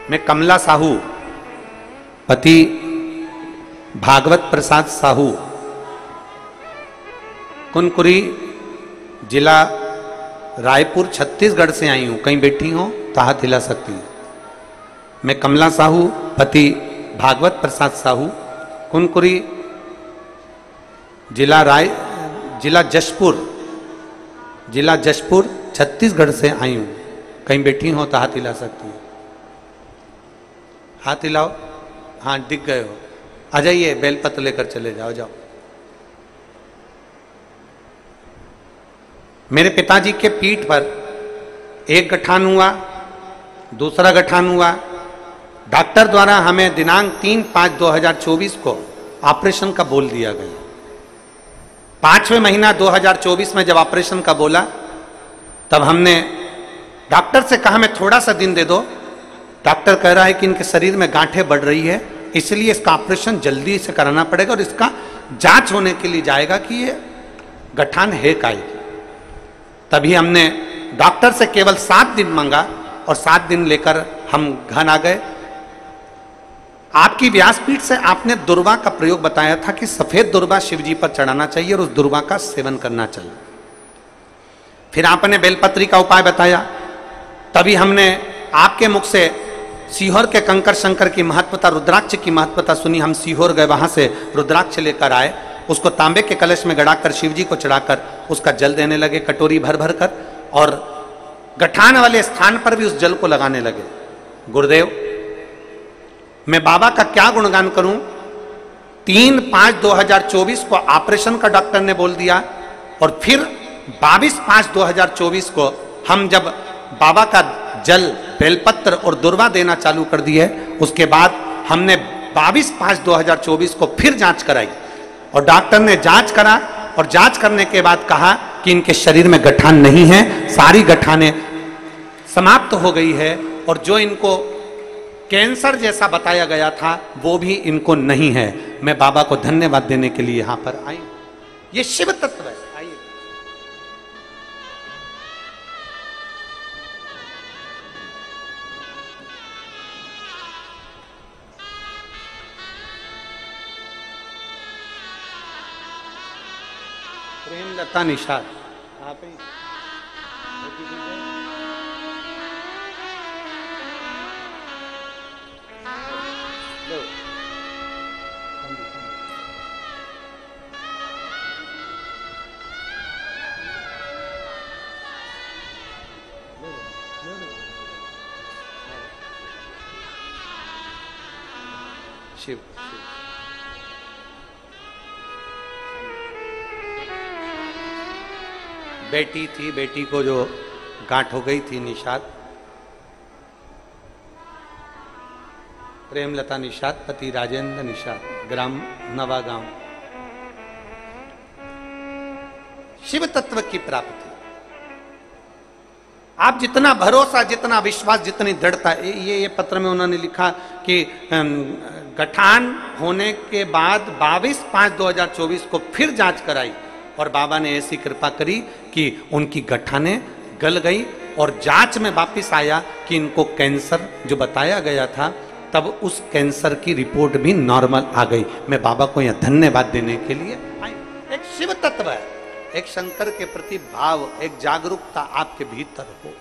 मैं कमला साहू पति भागवत प्रसाद साहू कुनकुरी जिला रायपुर छत्तीसगढ़ से आई हूं। कहीं बैठी हो तो हाथ हिला सकती हूं। मैं कमला साहू पति भागवत प्रसाद साहू कुनकुरी जिला जशपुर छत्तीसगढ़ से आई हूं। कहीं बैठी हो तो हाथ हिला सकती हूं। हाथ हिलाओ। हाँ, दिख गए हो। आ जाइए, बेलपत्र लेकर चले जाओ। जाओ। मेरे पिताजी के पीठ पर एक गठान हुआ, दूसरा गठान हुआ। डॉक्टर द्वारा हमें दिनांक 3/5/2024 को ऑपरेशन का बोल दिया गया। 5वें महीना 2024 में जब ऑपरेशन का बोला, तब हमने डॉक्टर से कहा मैं थोड़ा सा दिन दे दो। डॉक्टर कह रहा है कि इनके शरीर में गांठें बढ़ रही है, इसलिए इसका ऑपरेशन जल्दी से कराना पड़ेगा और इसका जांच होने के लिए जाएगा कि ये गठान है काई। तभी हमने डॉक्टर से केवल 7 दिन मांगा और 7 दिन लेकर हम घर आ गए। आपकी व्यासपीठ से आपने दुर्वा का प्रयोग बताया था कि सफेद दुर्वा शिव जी पर चढ़ाना चाहिए और उस दुर्वा का सेवन करना चाहिए। फिर आपने बेलपत्री का उपाय बताया। तभी हमने आपके मुख से सीहोर के कंकर शंकर की महत्वता, रुद्राक्ष की महत्वता सुनी। हम सीहोर गए, वहां से रुद्राक्ष लेकर आए, उसको तांबे के कलश में गड़ाकर शिव जी को चढ़ाकर उसका जल देने लगे, कटोरी भर भर कर, और गठान वाले स्थान पर भी उस जल को लगाने लगे। गुरुदेव, मैं बाबा का क्या गुणगान करूं। 3/5/2024 को ऑपरेशन का डॉक्टर ने बोल दिया और फिर 22/5/2024 को हम जब बाबा का जल, बेलपत्र और दुर्वा देना चालू कर दिए, उसके बाद हमने 22/5/2024 को फिर जांच कराई और डॉक्टर ने जांच करा और जांच करने के बाद कहा कि इनके शरीर में गठान नहीं है, सारी गठानें समाप्त हो गई है और जो इनको कैंसर जैसा बताया गया था वो भी इनको नहीं है। मैं बाबा को धन्यवाद देने के लिए यहां पर आई। ये शिव तत्व है। आइए। प्रेमलता निषाद, आप ही शिव। बेटी थी, बेटी को जो गांठ हो गई थी, निषाद, प्रेमलता निषाद, पति राजेंद्र निषाद, ग्राम नवागांव। शिव तत्व की प्राप्ति। आप जितना भरोसा, जितना विश्वास, जितनी दृढ़ता, ये पत्र में उन्होंने लिखा कि गठान होने के बाद 22/5/2024 को फिर जांच कराई और बाबा ने ऐसी कृपा करी कि उनकी गठानें गल गई और जांच में वापिस आया कि इनको कैंसर जो बताया गया था, तब उस कैंसर की रिपोर्ट भी नॉर्मल आ गई। मैं बाबा को यह धन्यवाद देने के लिए आई। एक शिव तत्व है, एक शंकर के प्रति भाव, एक जागरूकता आपके भीतर हो।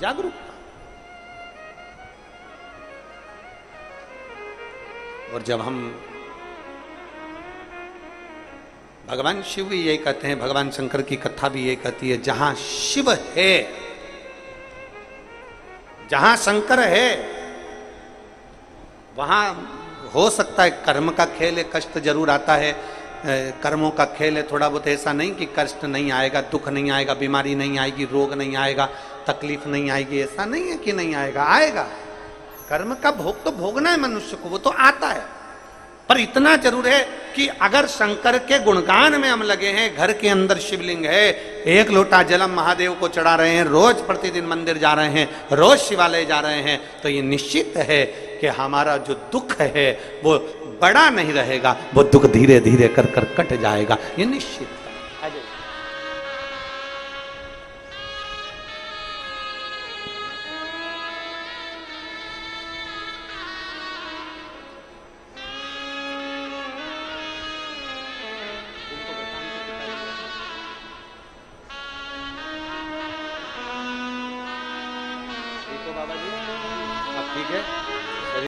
जागरूकता। और जब हम भगवान शिव भी यही कहते हैं, भगवान शंकर की कथा भी यही कहती है, जहां शिव है, जहां शंकर है, वहां हो सकता है कर्म का खेल है, कष्ट जरूर आता है, कर्मों का खेल है थोड़ा बहुत। ऐसा नहीं कि कष्ट नहीं आएगा, दुख नहीं आएगा, बीमारी नहीं आएगी, रोग नहीं आएगा, तकलीफ नहीं आएगी, ऐसा नहीं है कि नहीं आएगा, आएगा। कर्म का भोग तो भोगना है मनुष्य को, वो तो आता है। पर इतना जरूर है कि अगर शंकर के गुणगान में हम लगे हैं, घर के अंदर शिवलिंग है, 1 लोटा जलम महादेव को चढ़ा रहे हैं, रोज प्रतिदिन मंदिर जा रहे हैं, रोज शिवालय जा रहे हैं, तो ये निश्चित है कि हमारा जो दुख है वो बड़ा नहीं रहेगा, वो दुख धीरे धीरे कर कर कट जाएगा, ये निश्चित है। ठीक है।